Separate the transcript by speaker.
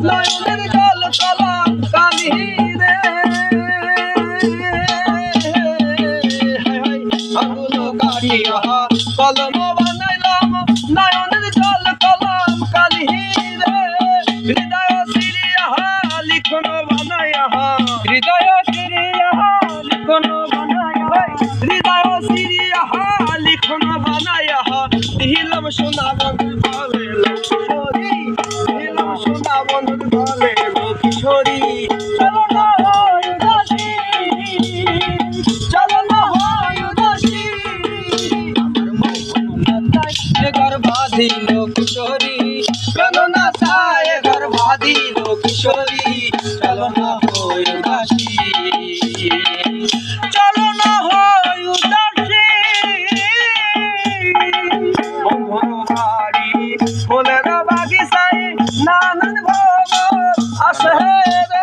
Speaker 1: নয়নের জল কলম কালি রে আগুলো কাটিয়া কলম বানাইলাম নয়নের জল কলম কালি রে হৃদয় সিরিয়া লিখন বানাইয়া হৃদয় সিরিয়া লিখন বানাইয়া হৃদয় সিরিয়া লিখন বানাইয়া দিলাম সোনা বন্ধু বলে কিশোরী দিলাম সোনা বন্ধু বলে কিশোরী চলো না হয় উদাসী চলো না হয় উদাসী আমার মন চাই ঘর বাঁধিল কিশোরী চলো না চায় ঘর বাঁধিল কিশোরী চলো না হয় উদাসী চলো না হয় উদাসী বন্ধুর বাড়ি ফুলের বাগিচায় নানান ভোগ আসে রে